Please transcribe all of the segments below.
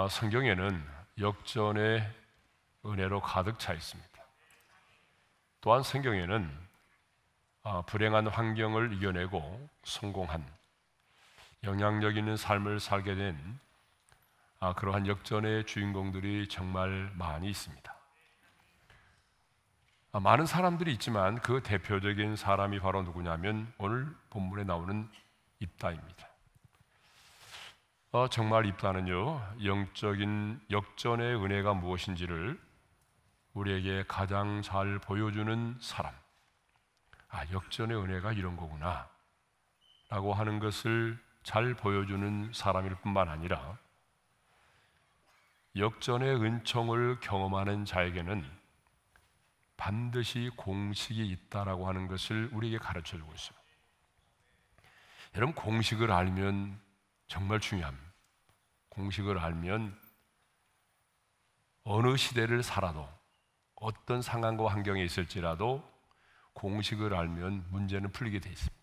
성경에는 역전의 은혜로 가득 차 있습니다. 또한 성경에는 불행한 환경을 이겨내고 성공한 영향력 있는 삶을 살게 된 그러한 역전의 주인공들이 정말 많이 있습니다. 많은 사람들이 있지만 그 대표적인 사람이 바로 누구냐면 오늘 본문에 나오는 입다입니다. 정말 입다는요, 영적인 역전의 은혜가 무엇인지를 우리에게 가장 잘 보여주는 사람. 역전의 은혜가 이런 거구나 라고 하는 것을 잘 보여주는 사람일 뿐만 아니라 역전의 은총을 경험하는 자에게는 반드시 공식이 있다라고 하는 것을 우리에게 가르쳐주고 있어요. 여러분, 공식을 알면 정말 중요합니다. 공식을 알면 어느 시대를 살아도 어떤 상황과 환경에 있을지라도 공식을 알면 문제는 풀리게 돼 있습니다.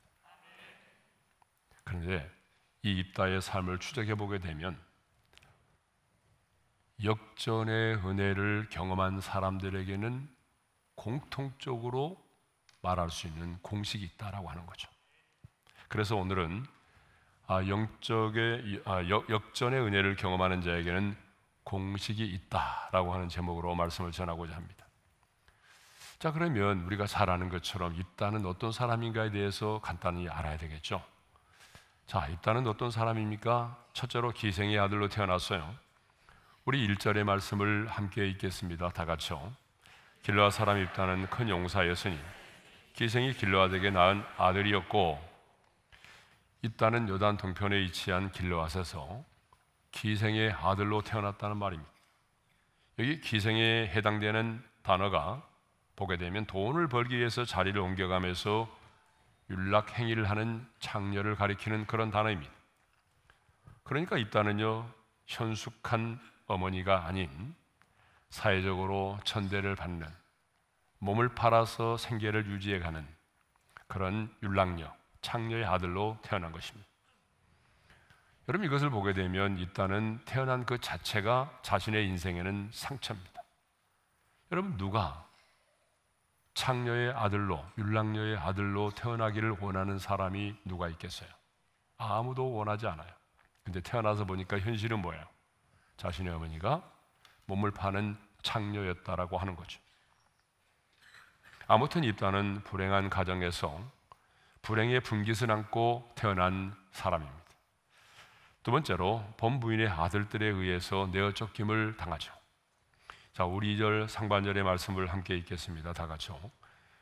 그런데 이 입다의 삶을 추적해 보게 되면 역전의 은혜를 경험한 사람들에게는 공통적으로 말할 수 있는 공식이 있다라고 하는 거죠. 그래서 오늘은 역전의 은혜를 경험하는 자에게는 공식이 있다라고 하는 제목으로 말씀을 전하고자 합니다. 자, 그러면 우리가 잘 아는 것처럼 입다는 어떤 사람인가에 대해서 간단히 알아야 되겠죠. 자, 입다는 어떤 사람입니까? 첫째로 기생의 아들로 태어났어요. 우리 1절의 말씀을 함께 읽겠습니다. 다 같이요. 길르앗 사람 입다는 큰 용사였으니 기생이 길르앗에게 낳은 아들이었고, 입다는 요단 동편에 위치한 길르앗에서 기생의 아들로 태어났다는 말입니다. 여기 기생에 해당되는 단어가 보게 되면 돈을 벌기 위해서 자리를 옮겨가면서 윤락 행위를 하는 창녀를 가리키는 그런 단어입니다. 그러니까 입다는요, 현숙한 어머니가 아닌 사회적으로 천대를 받는, 몸을 팔아서 생계를 유지해가는 그런 윤락녀, 창녀의 아들로 태어난 것입니다. 여러분, 이것을 보게 되면 입다는 태어난 그 자체가 자신의 인생에는 상처입니다. 여러분, 누가 창녀의 아들로, 윤락녀의 아들로 태어나기를 원하는 사람이 누가 있겠어요? 아무도 원하지 않아요. 근데 태어나서 보니까 현실은 뭐예요? 자신의 어머니가 몸을 파는 창녀였다라고 하는 거죠. 아무튼 입다는 불행한 가정에서 불행의 분깃을 안고 태어난 사람입니다. 두 번째로 본부인의 아들들에 의해서 내어 쫓김을 당하죠. 자, 우리 2절 상반절의 말씀을 함께 읽겠습니다. 다 같이요.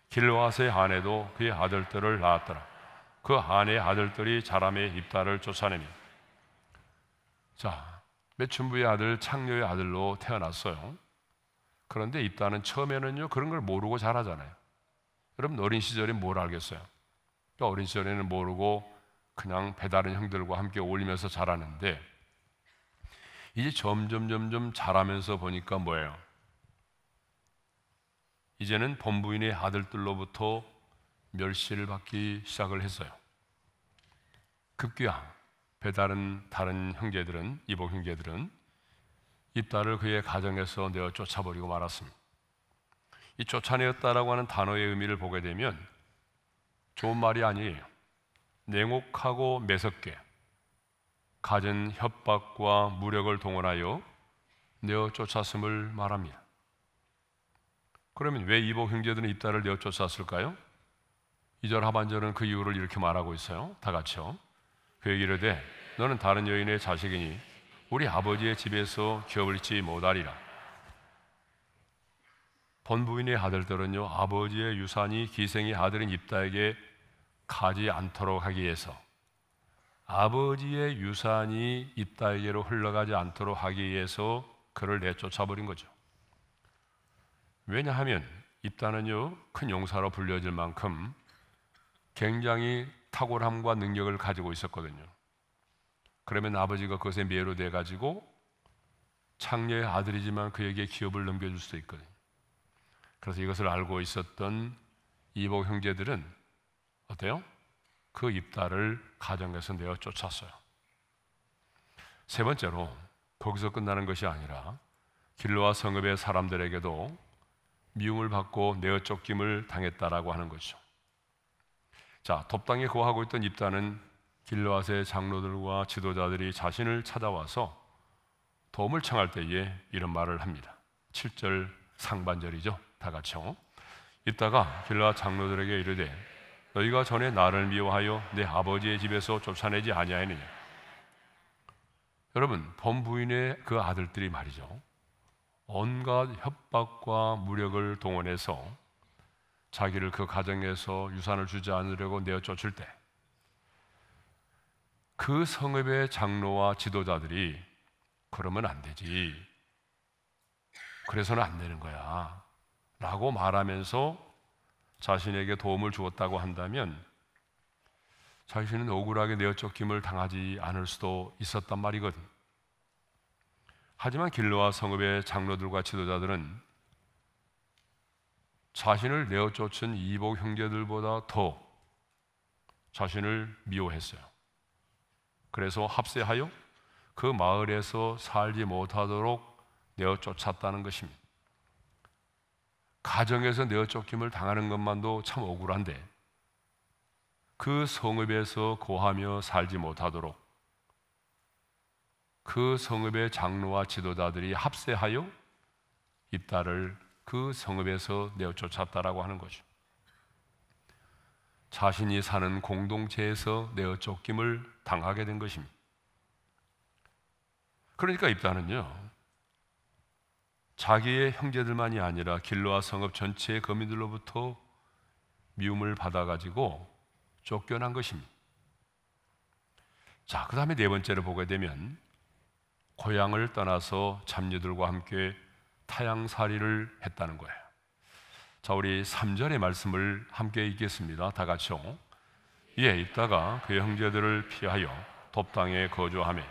길르앗의 아내도 그의 아들들을 낳았더라. 그 아내의 아들들이 자람에 입다를 쫓아내며. 자, 매춘부의 아들 창녀의 아들로 태어났어요. 그런데 입다는 처음에는요, 그런 걸 모르고 자라잖아요. 여러분, 어린 시절에 뭘 알겠어요? 어린 시절에는 모르고 그냥 배다른 형들과 함께 어울리면서 자라는데, 이제 점점 자라면서 보니까 뭐예요? 이제는 본부인의 아들들로부터 멸시를 받기 시작을 했어요. 급기야 배다른 다른 형제들은, 이복 형제들은 입다를 그의 가정에서 내어 쫓아버리고 말았습니다. 이 쫓아내었다라고 하는 단어의 의미를 보게 되면 좋은 말이 아니에요. 냉혹하고 매섭게 갖은 협박과 무력을 동원하여 내어 쫓았음을 말합니다. 그러면 왜 이복 형제들은 입다를 내어 쫓았을까요? 2절 하반절은 그 이유를 이렇게 말하고 있어요. 다 같이요. 그에게 이르되 너는 다른 여인의 자식이니 우리 아버지의 집에서 기업을 잊지 못하리라. 본부인의 아들들은요, 아버지의 유산이 기생의 아들인 입다에게 가지 않도록 하기 위해서, 아버지의 유산이 입다에게로 흘러가지 않도록 하기 위해서 그를 내쫓아버린 거죠. 왜냐하면 입다는요, 큰 용사로 불려질 만큼 굉장히 탁월함과 능력을 가지고 있었거든요. 그러면 아버지가 그것에 매료돼 가지고 창녀의 아들이지만 그에게 기업을 넘겨줄 수도 있거든요. 그래서 이것을 알고 있었던 이복 형제들은 어때요? 그 입다를 가정에서 내어 쫓았어요. 세 번째로 거기서 끝나는 것이 아니라 길르앗 성읍의 사람들에게도 미움을 받고 내어 쫓김을 당했다라고 하는 거죠. 자, 돛당에 거하고 있던 입다는 길르앗의 장로들과 지도자들이 자신을 찾아와서 도움을 청할 때에 이런 말을 합니다. 7절 상반절이죠. 다 같이요. 입다가 길르앗 장로들에게 이르되 너희가 전에 나를 미워하여 내 아버지의 집에서 쫓아내지 아니하였느냐. 여러분, 본부인의 그 아들들이 말이죠, 온갖 협박과 무력을 동원해서 자기를 그 가정에서 유산을 주지 않으려고 내어 쫓을 때 그 성읍의 장로와 지도자들이 그러면 안 되지, 그래서는 안 되는 거야 라고 말하면서 자신에게 도움을 주었다고 한다면 자신은 억울하게 내어 쫓김을 당하지 않을 수도 있었단 말이거든. 하지만 길르앗 성읍의 장로들과 지도자들은 자신을 내어 쫓은 이복 형제들보다 더 자신을 미워했어요. 그래서 합세하여 그 마을에서 살지 못하도록 내어 쫓았다는 것입니다. 가정에서 내어 쫓김을 당하는 것만도 참 억울한데 그 성읍에서 거하며 살지 못하도록 그 성읍의 장로와 지도자들이 합세하여 입다를 그 성읍에서 내어 쫓았다라고 하는 거죠. 자신이 사는 공동체에서 내어 쫓김을 당하게 된 것입니다. 그러니까 입다는요, 자기의 형제들만이 아니라 길르앗 성읍 전체의 거민들로부터 미움을 받아가지고 쫓겨난 것입니다. 자, 그 다음에 네 번째로 보게 되면 고향을 떠나서 잡녀들과 함께 타향살이를 했다는 거예요. 자, 우리 3절의 말씀을 함께 읽겠습니다. 다 같이요. 이에 입다가 그의 형제들을 피하여 돛당에 거주하며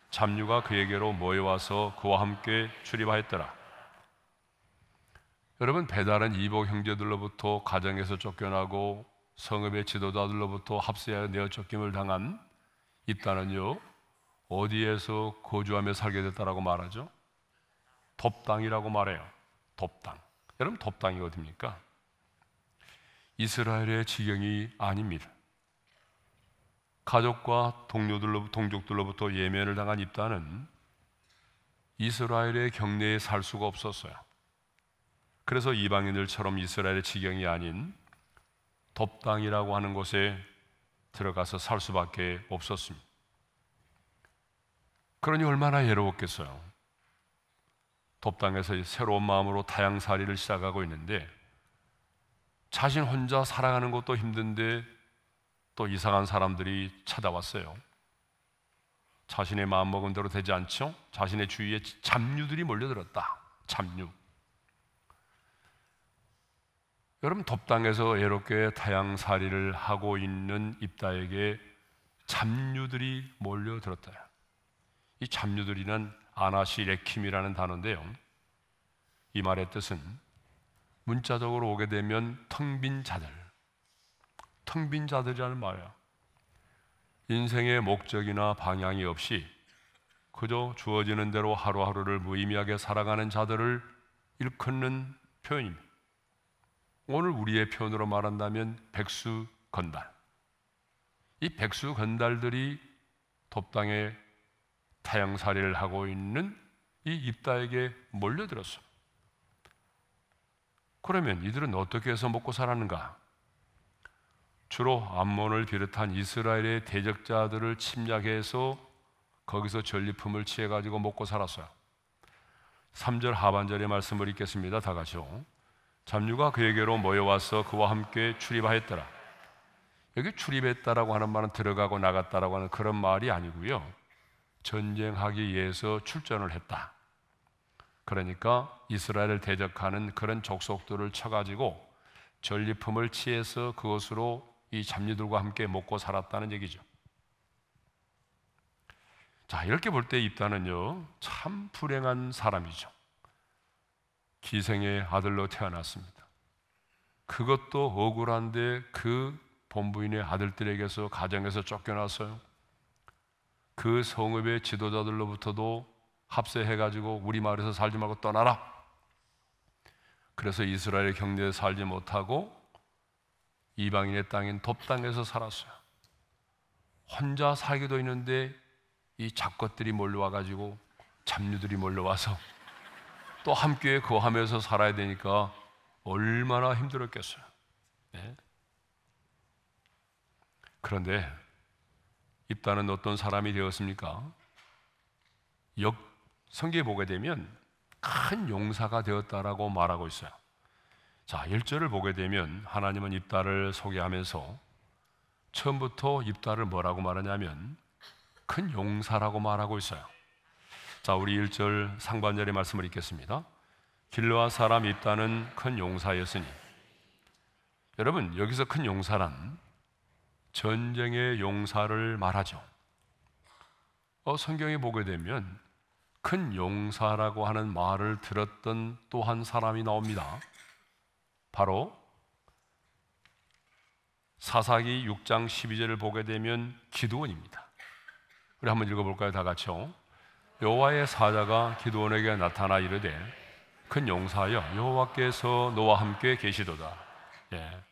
잡류가 그에게로 모여와서 그와 함께 출입하였더라. 여러분, 배달은 이복 형제들로부터 가정에서 쫓겨나고 성읍의 지도자들로부터 합세하여 내어 쫓김을 당한 입다는요, 어디에서 거주하며 살게 됐다라고 말하죠? 돛당이라고 말해요. 돛당. 여러분, 돛당이 어디입니까? 이스라엘의 지경이 아닙니다. 가족과 동족들로부터 예면을 당한 입다는 이스라엘의 경내에 살 수가 없었어요. 그래서 이방인들처럼 이스라엘의 지경이 아닌 돛당이라고 하는 곳에 들어가서 살 수밖에 없었습니다. 그러니 얼마나 외로웠겠어요. 돛당에서 새로운 마음으로 타향살이를 시작하고 있는데 자신 혼자 살아가는 것도 힘든데 또 이상한 사람들이 찾아왔어요. 자신의 마음먹은 대로 되지 않죠? 자신의 주위에 잡류들이 몰려들었다. 잡류. 여러분, 돛당에서 외롭게 타향살이를 하고 있는 입다에게 잡류들이 몰려들었다. 이 잡류들이란 아나시레킴이라는 단어인데요, 이 말의 뜻은 문자적으로 오게 되면 텅 빈 자들, 텅 빈 자들이라는 말이야. 인생의 목적이나 방향이 없이 그저 주어지는 대로 하루하루를 무의미하게 살아가는 자들을 일컫는 표현입니다. 오늘 우리의 표현으로 말한다면 백수건달. 이 백수건달들이 돛당에 타향살이를 하고 있는 이 입다에게 몰려들었어. 그러면 이들은 어떻게 해서 먹고 살았는가? 주로 암몬을 비롯한 이스라엘의 대적자들을 침략해서 거기서 전리품을 취해가지고 먹고 살았어요. 3절 하반절의 말씀을 읽겠습니다. 다 같이요. 잡류가 그에게로 모여와서 그와 함께 출입하였더라. 여기 출입했다라고 하는 말은 들어가고 나갔다라고 하는 그런 말이 아니고요, 전쟁하기 위해서 출전을 했다. 그러니까 이스라엘을 대적하는 그런 족속들을 쳐가지고 전리품을 취해서 그것으로 이 잡류들과 함께 먹고 살았다는 얘기죠. 자, 이렇게 볼 때 입다는요, 참 불행한 사람이죠. 기생의 아들로 태어났습니다. 그것도 억울한데 그 본부인의 아들들에게서, 가정에서 쫓겨나서요, 그 성읍의 지도자들로부터도 합세해가지고 우리 마을에서 살지 말고 떠나라. 그래서 이스라엘의 경내에 살지 못하고 이방인의 땅인 돕 땅에서 살았어요. 혼자 살기도 있는데 이 잡것들이 몰려와가지고 잡류들이 몰려와서 또 함께 거하면서 살아야 되니까 얼마나 힘들었겠어요. 네. 그런데 입다는 어떤 사람이 되었습니까? 성경에 보게 되면 큰 용사가 되었다라고 말하고 있어요. 자, 1절을 보게 되면 하나님은 입다를 소개하면서 처음부터 입다를 뭐라고 말하냐면 큰 용사라고 말하고 있어요. 자, 우리 1절 상반절의 말씀을 읽겠습니다. 길르앗 사람 입다는 큰 용사였으니. 여러분, 여기서 큰 용사란 전쟁의 용사를 말하죠. 성경에 보게 되면 큰 용사라고 하는 말을 들었던 또 한 사람이 나옵니다. 바로 사사기 6장 12절을 보게 되면 기드온입니다. 우리 한번 읽어볼까요? 다 같이요. 여호와의 사자가 기드온에게 나타나 이르되 큰 용사여 여호와께서 너와 함께 계시도다. 예.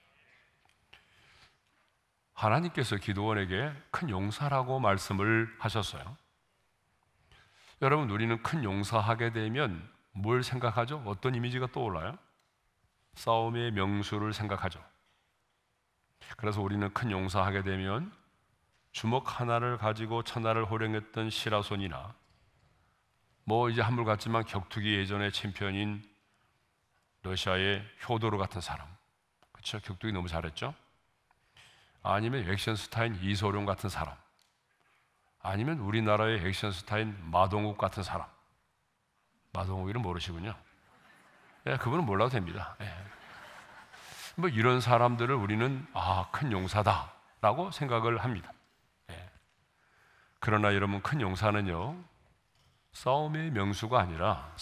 하나님께서 기드온에게 큰 용사라고 말씀을 하셨어요. 여러분, 우리는 큰 용사하게 되면 뭘 생각하죠? 어떤 이미지가 떠올라요? 싸움의 명수를 생각하죠. 그래서 우리는 큰 용사하게 되면 주먹 하나를 가지고 천하를 호령했던 시라손이나 이제 한물 같지만 격투기 예전의 챔피언인 러시아의 효도르 같은 사람, 그렇죠? 격투기 너무 잘했죠? 아니면 액션 스타인 이소룡 같은 사람, 아니면 우리나라의 액션 스타인 마동욱 같은 사람. 마동욱이는 모르시군요. 예, 그분은 몰라도 됩니다. 예. 이런 사람들을 우리는 큰 용사다라고 생각을 합니다. 예. 그러나 여러분, 큰 용사는요 싸움의 명수가 아니라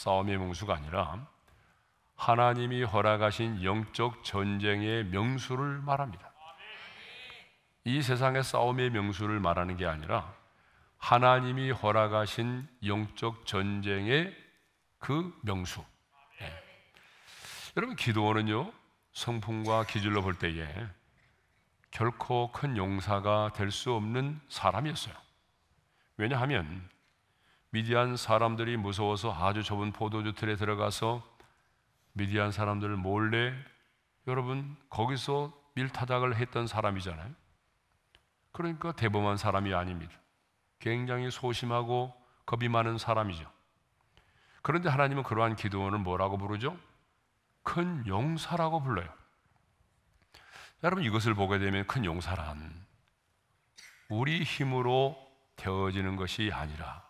하나님이 허락하신 영적 전쟁의 명수를 말합니다. 이 세상의 싸움의 명수를 말하는 게 아니라 하나님이 허락하신 영적 전쟁의 그 명수. 예. 여러분, 기드온은요 성품과 기질로 볼 때에 결코 큰 용사가 될 수 없는 사람이었어요. 왜냐하면 미디안 사람들이 무서워서 아주 좁은 포도주 틀에 들어가서 미디안 사람들을 몰래 여러분 거기서 밀타작을 했던 사람이잖아요. 그러니까 대범한 사람이 아닙니다. 굉장히 소심하고 겁이 많은 사람이죠. 그런데 하나님은 그러한 기드온을 뭐라고 부르죠? 큰 용사라고 불러요. 여러분, 이것을 보게 되면 큰 용사란 우리 힘으로 되어지는 것이 아니라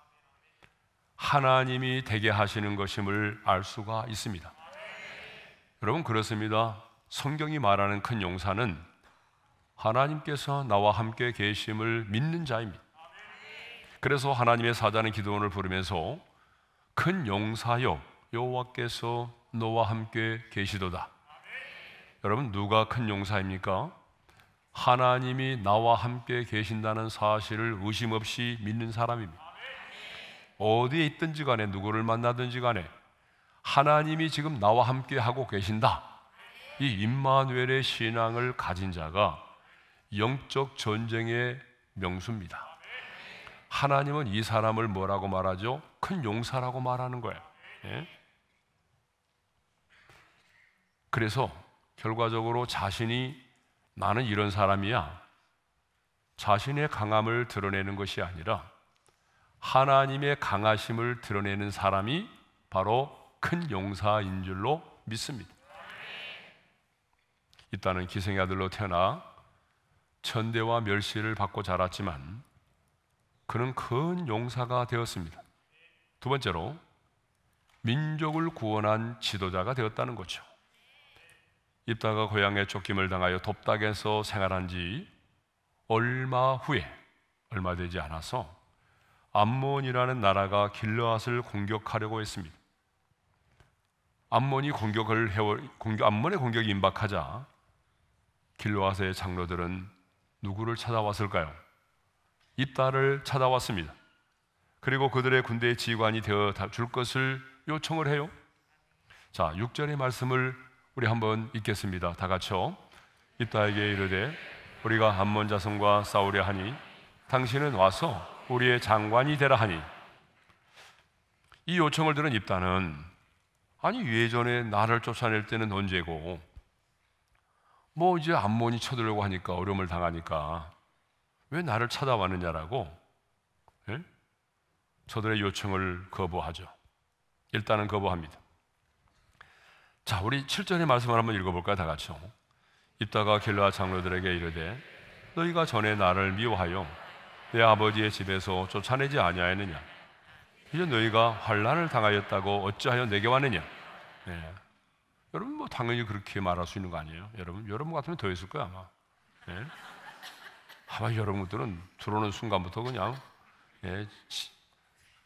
하나님이 되게 하시는 것임을 알 수가 있습니다. 여러분, 그렇습니다. 성경이 말하는 큰 용사는 하나님께서 나와 함께 계심을 믿는 자입니다. 그래서 하나님의 사자는 기드온을 부르면서 큰 용사여 여호와께서 너와 함께 계시도다. 여러분, 누가 큰 용사입니까? 하나님이 나와 함께 계신다는 사실을 의심 없이 믿는 사람입니다. 어디에 있든지 간에 누구를 만나든지 간에 하나님이 지금 나와 함께 하고 계신다. 이 임마누엘의 신앙을 가진 자가 영적 전쟁의 명수입니다. 하나님은 이 사람을 뭐라고 말하죠? 큰 용사라고 말하는 거예요. 예? 그래서 결과적으로 자신이 나는 이런 사람이야, 자신의 강함을 드러내는 것이 아니라 하나님의 강하심을 드러내는 사람이 바로 큰 용사인 줄로 믿습니다. 이따는 기생의 아들로 태어나 천대와 멸시를 받고 자랐지만 그는 큰 용사가 되었습니다. 두 번째로 민족을 구원한 지도자가 되었다는 거죠. 입다가 고향에 쫓김을 당하여 돕닥에서 생활한 지 얼마 되지 않아서 암몬이라는 나라가 길르앗을 공격하려고 했습니다. 암몬의 공격이 임박하자 길르앗의 장로들은 누구를 찾아왔을까요? 입다를 찾아왔습니다. 그리고 그들의 군대의 지휘관이 되어 줄 것을 요청을 해요. 자, 6절의 말씀을 우리 한번 읽겠습니다. 다 같이요. 입다에게 이르되 우리가 암몬 자손과 싸우려 하니 당신은 와서 우리의 장관이 되라 하니. 이 요청을 들은 입다는 아니 예전에 나를 쫓아낼 때는 언제고 뭐 이제 암몬이 쳐들려고 하니까 어려움을 당하니까 왜 나를 찾아왔느냐라고 저들의 요청을 거부하죠. 일단은 거부합니다. 자, 우리 7절의 말씀을 한번 읽어볼까요? 다 같이요. 입다가 길르앗 장로들에게 이르되 너희가 전에 나를 미워하여 내 아버지의 집에서 쫓아내지 아니하였느냐? 이제 너희가 환난을 당하였다고 어찌하여 내게 왔느냐? 네. 여러분 뭐 당연히 그렇게 말할 수 있는 거 아니에요? 여러분 같으면 더 했을 거야 아마. 네. 아마 여러분들은 들어오는 순간부터 그냥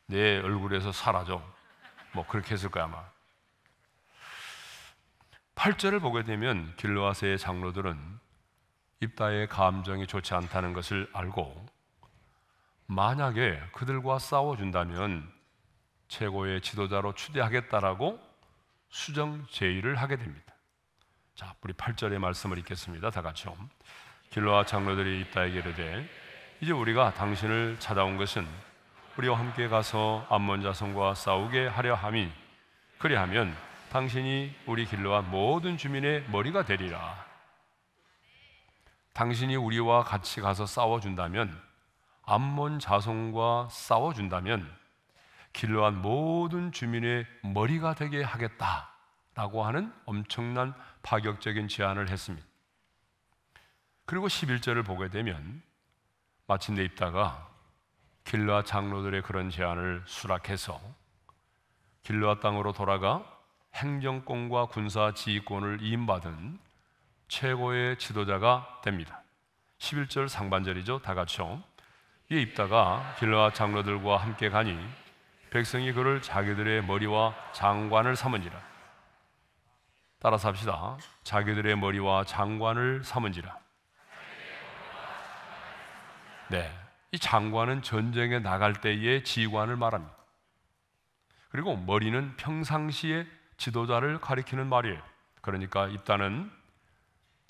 내 얼굴에서 사라져. 뭐 그렇게 했을 거야 아마. 8절을 보게 되면 길르앗의 장로들은 입다의 감정이 좋지 않다는 것을 알고 만약에 그들과 싸워준다면 최고의 지도자로 추대하겠다라고 수정 제의를 하게 됩니다. 자, 우리 8절의 말씀을 읽겠습니다. 다 같이요. 길르앗 장로들이 입다에게 이르되 이제 우리가 당신을 찾아온 것은 우리와 함께 가서 암몬 자손과 싸우게 하려 함이 그리하면 당신이 우리 길르앗 모든 주민의 머리가 되리라. 당신이 우리와 같이 가서 싸워준다면 암몬 자손과 싸워준다면 길르앗 모든 주민의 머리가 되게 하겠다라고 하는 엄청난 파격적인 제안을 했습니다. 그리고 11절을 보게 되면 마침내 입다가 길르앗 장로들의 그런 제안을 수락해서 길르앗 땅으로 돌아가 행정권과 군사 지휘권을 이임받은 최고의 지도자가 됩니다. 11절 상반절이죠. 다 같이요. 이에 입다가 길르앗 장로들과 함께 가니 백성이 그를 자기들의 머리와 장관을 삼은지라. 따라서 합시다. 자기들의 머리와 장관을 삼은지라. 네, 이 장관은 전쟁에 나갈 때의 지휘관을 말합니다. 그리고 머리는 평상시에 지도자를 가리키는 말이에요. 그러니까 입다는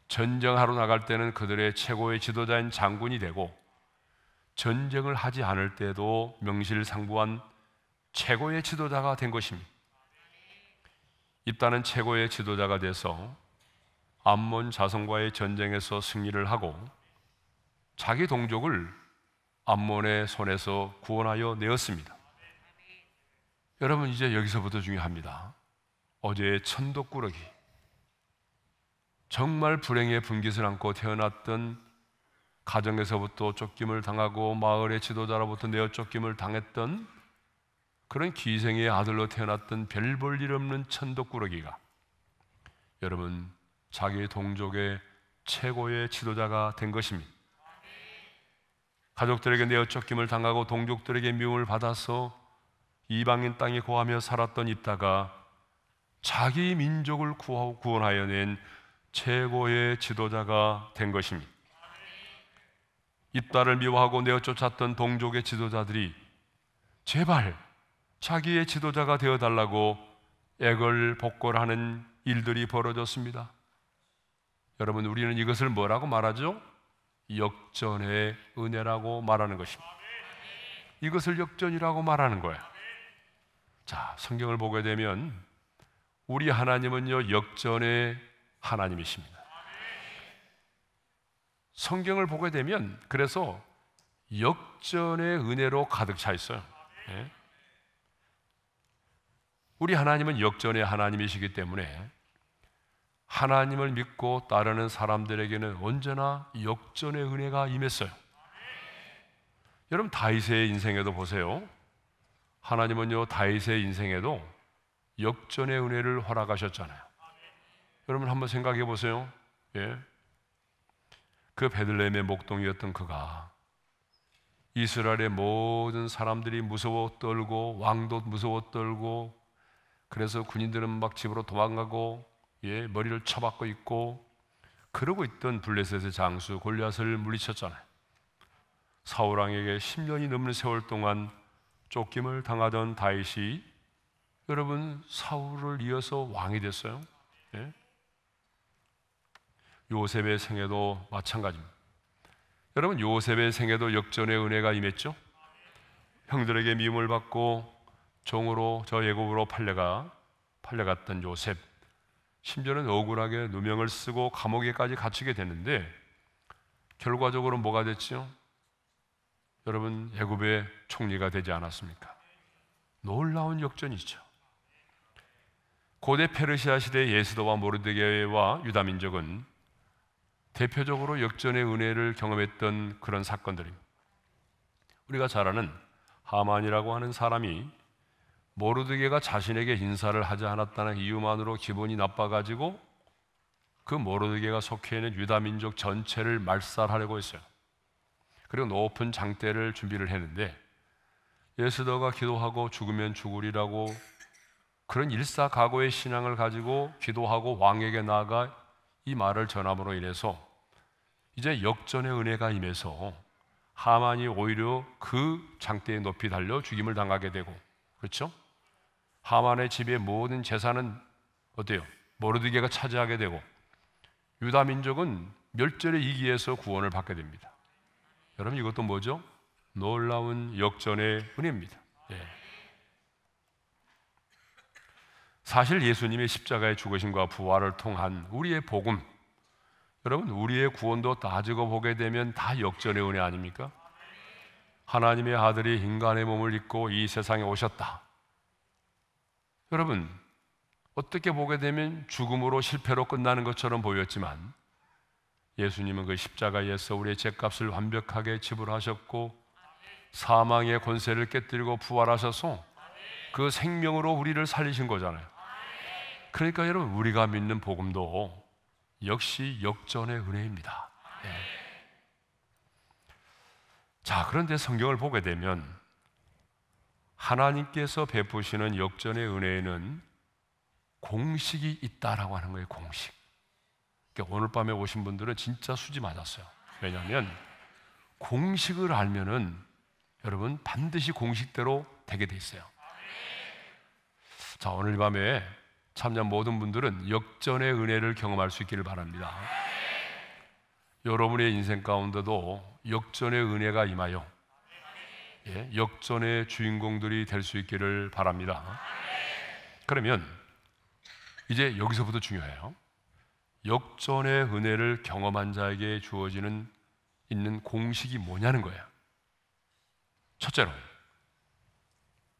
전쟁하러 나갈 때는 그들의 최고의 지도자인 장군이 되고 전쟁을 하지 않을 때도 명실상부한 최고의 지도자가 된 것입니다. 입다는 최고의 지도자가 돼서 암몬 자손과의 전쟁에서 승리를 하고 자기 동족을 암몬의 손에서 구원하여 내었습니다. 여러분 이제 여기서부터 중요합니다. 어제의 천덕꾸러기, 정말 불행의 분깃을 안고 태어났던 가정에서부터 쫓김을 당하고 마을의 지도자로부터 내어 쫓김을 당했던 그런 기생의 아들로 태어났던 별 볼 일 없는 천덕꾸러기가 여러분 자기 동족의 최고의 지도자가 된 것입니다. 가족들에게 내어 쫓김을 당하고 동족들에게 미움을 받아서 이방인 땅에 거하며 살았던 입다가 자기 민족을 구원하여 낸 최고의 지도자가 된 것입니다. 입다를 미워하고 내어 쫓았던 동족의 지도자들이 제발 자기의 지도자가 되어달라고 애걸복걸하는 일들이 벌어졌습니다. 여러분 우리는 이것을 뭐라고 말하죠? 역전의 은혜라고 말하는 것입니다. 이것을 역전이라고 말하는 거예요. 자, 성경을 보게 되면 우리 하나님은요 역전의 하나님이십니다. 성경을 보게 되면 그래서 역전의 은혜로 가득 차 있어요. 네? 우리 하나님은 역전의 하나님이시기 때문에 하나님을 믿고 따르는 사람들에게는 언제나 역전의 은혜가 임했어요. 여러분 다윗의 인생에도 보세요. 하나님은요 다윗의 인생에도 역전의 은혜를 허락하셨잖아요. 여러분 한번 생각해 보세요. 예? 그 베들레헴의 목동이었던 그가 이스라엘의 모든 사람들이 무서워 떨고 왕도 무서워 떨고 그래서 군인들은 막 집으로 도망가고 머리를 쳐박고 있고 그러고 있던 블레셋의 장수 골리앗을 물리쳤잖아요. 사울 왕에게 10년이 넘는 세월 동안 쫓김을 당하던 다윗이 여러분 사울을 이어서 왕이 됐어요. 예? 요셉의 생애도 마찬가지입니다. 여러분 요셉의 생애도 역전의 은혜가 임했죠. 형들에게 미움을 받고 종으로 저 애굽으로 팔려갔던 요셉, 심지어는 억울하게 누명을 쓰고 감옥에까지 갇히게 됐는데 결과적으로 뭐가 됐죠? 여러분 애굽의 총리가 되지 않았습니까? 놀라운 역전이죠. 고대 페르시아 시대 예스더와 모르드게와 유다 민족은 대표적으로 역전의 은혜를 경험했던 그런 사건들입니다. 우리가 잘 아는 하만이라고 하는 사람이 모르드게가 자신에게 인사를 하지 않았다는 이유만으로 기분이 나빠가지고 그 모르드게가 속해 있는 유다 민족 전체를 말살하려고 했어요. 그리고 높은 장대를 준비를 했는데 예스더가 기도하고 죽으면 죽으리라고 그런 일사각오의 신앙을 가지고 기도하고 왕에게 나아가 이 말을 전함으로 인해서 이제 역전의 은혜가 임해서 하만이 오히려 그 장대에 높이 달려 죽임을 당하게 되고, 그렇죠? 하만의 집의 모든 재산은 어때요? 모르드게가 차지하게 되고 유다 민족은 멸절의 위기에서 구원을 받게 됩니다. 여러분 이것도 뭐죠? 놀라운 역전의 은혜입니다. 예. 사실 예수님의 십자가의 죽으심과 부활을 통한 우리의 복음, 여러분 우리의 구원도 따지고 보게 되면 다 역전의 은혜 아닙니까? 하나님의 아들이 인간의 몸을 입고 이 세상에 오셨다. 여러분 어떻게 보게 되면 죽음으로 실패로 끝나는 것처럼 보였지만 예수님은 그 십자가에서 우리의 죄값을 완벽하게 지불하셨고 사망의 권세를 깨뜨리고 부활하셔서 그 생명으로 우리를 살리신 거잖아요. 그러니까 여러분 우리가 믿는 복음도 역시 역전의 은혜입니다. 네. 자, 그런데 성경을 보게 되면 하나님께서 베푸시는 역전의 은혜에는 공식이 있다라고 하는 거예요. 공식. 그러니까 오늘 밤에 오신 분들은 진짜 수지 맞았어요. 왜냐하면 공식을 알면은 여러분 반드시 공식대로 되게 돼 있어요. 자, 오늘 밤에 참여한 모든 분들은 역전의 은혜를 경험할 수 있기를 바랍니다. 여러분의 인생 가운데도 역전의 은혜가 임하여 역전의 주인공들이 될 수 있기를 바랍니다. 그러면 이제 여기서부터 중요해요. 역전의 은혜를 경험한 자에게 주어지는 있는 공식이 뭐냐는 거예요. 첫째로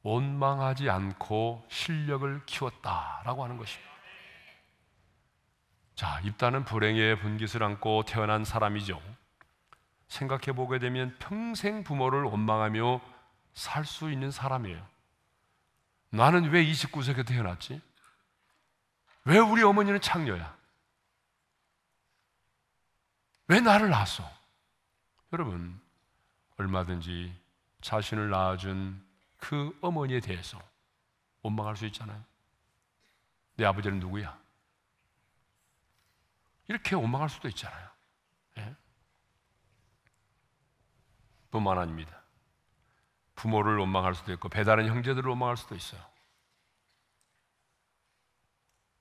원망하지 않고 실력을 키웠다라고 하는 것입니다. 자, 입다는 불행의 분깃을 안고 태어난 사람이죠. 생각해 보게 되면 평생 부모를 원망하며 살 수 있는 사람이에요. 나는 왜 29세에 태어났지? 왜 우리 어머니는 창녀야? 왜 나를 낳았어? 여러분, 얼마든지 자신을 낳아준 그 어머니에 대해서 원망할 수 있잖아요. 내 아버지는 누구야? 이렇게 원망할 수도 있잖아요. 예? 뿐만 아닙니다. 부모를 원망할 수도 있고 배다른 형제들을 원망할 수도 있어요.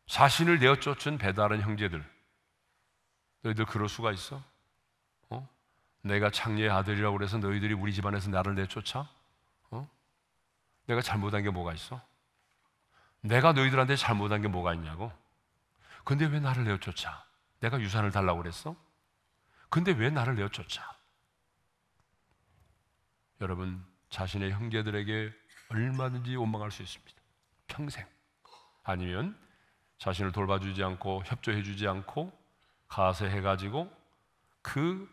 자신을 내어 쫓은 배다른 형제들, 너희들 그럴 수가 있어? 내가 창녀의 아들이라고 그래서 너희들이 우리 집안에서 나를 내쫓아? 내가 잘못한 게 뭐가 있어? 내가 너희들한테 잘못한 게 뭐가 있냐고? 근데 왜 나를 내어쫓아? 내가 유산을 달라고 그랬어? 근데 왜 나를 내어쫓아? 여러분, 자신의 형제들에게 얼마든지 원망할 수 있습니다. 평생. 아니면 자신을 돌봐주지 않고 협조해주지 않고 가세해가지고 그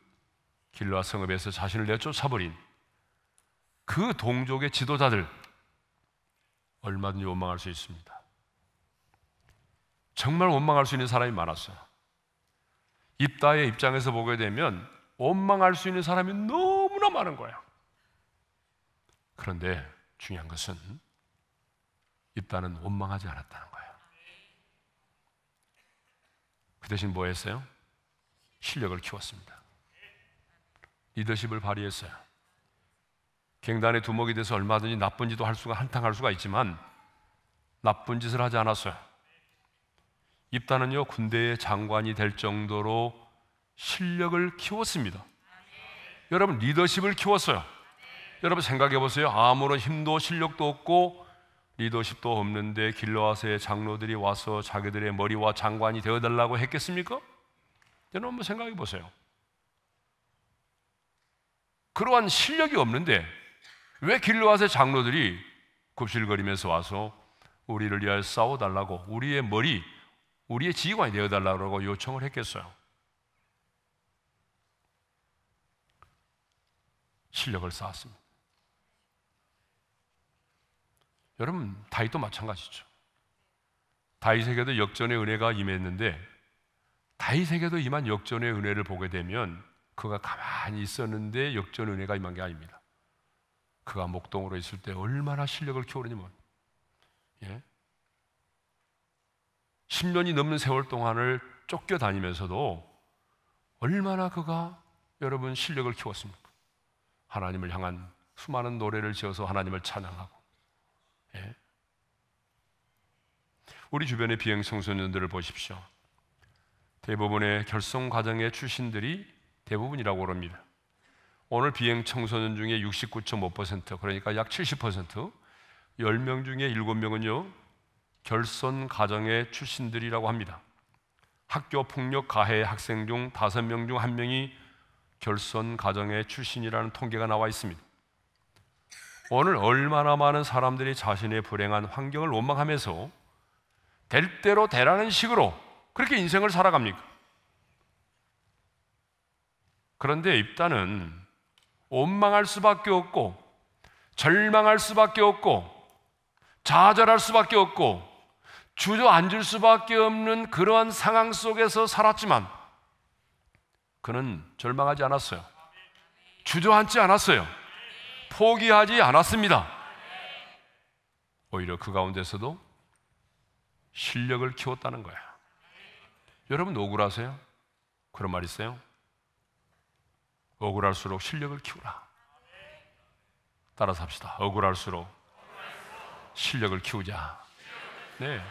길라 성읍에서 자신을 내쫓아버린 그 동족의 지도자들 얼마든지 원망할 수 있습니다. 정말 원망할 수 있는 사람이 많았어요. 입다의 입장에서 보게 되면 원망할 수 있는 사람이 너무나 많은 거예요. 그런데 중요한 것은 입다는 원망하지 않았다는 거예요. 그 대신 뭐 했어요? 실력을 키웠습니다. 리더십을 발휘했어요. 갱단의 두목이 돼서 얼마든지 나쁜 짓도 한탕할 수가 있지만 나쁜 짓을 하지 않았어요. 입다는요, 군대의 장관이 될 정도로 실력을 키웠습니다. 여러분, 리더십을 키웠어요. 여러분 생각해 보세요. 아무런 힘도 실력도 없고 리더십도 없는데 길르앗의 장로들이 와서 자기들의 머리와 장관이 되어달라고 했겠습니까? 여러분 한번 생각해 보세요. 그러한 실력이 없는데 왜 길르앗의 장로들이 굽실거리면서 와서 우리를 위하여 싸워달라고, 우리의 머리, 우리의 지휘관이 되어달라고 요청을 했겠어요? 실력을 쌓았습니다. 여러분, 다윗도 마찬가지죠. 다윗에게도 역전의 은혜가 임했는데 다윗에게도 임한 역전의 은혜를 보게 되면 그가 가만히 있었는데 역전 은혜가 임한 게 아닙니다. 그가 목동으로 있을 때 얼마나 실력을 키우느냐면 10년이 넘는 세월 동안을 쫓겨다니면서도 얼마나 그가 여러분 실력을 키웠습니까? 하나님을 향한 수많은 노래를 지어서 하나님을 찬양하고, 우리 주변의 비행 청소년들을 보십시오. 대부분의 결성 과정의 출신들이 대부분이라고 합니다. 오늘 비행 청소년 중에 69.5%, 그러니까 약 70%, 10명 중에 7명은요 결선 과정의 출신들이라고 합니다. 학교 폭력 가해 학생 중 5명 중 1명이 결선 과정의 출신이라는 통계가 나와 있습니다. 오늘 얼마나 많은 사람들이 자신의 불행한 환경을 원망하면서 될 대로 되라는 식으로 그렇게 인생을 살아갑니까? 그런데 입다는 원망할 수밖에 없고 절망할 수밖에 없고 좌절할 수밖에 없고 주저앉을 수밖에 없는 그러한 상황 속에서 살았지만 그는 절망하지 않았어요. 주저앉지 않았어요. 포기하지 않았습니다. 오히려 그 가운데서도 실력을 키웠다는 거야. 여러분 억울하세요? 그런 말 있어요? 억울할수록 실력을 키우라. 따라서 합시다. 억울할수록 실력을 키우자. 네.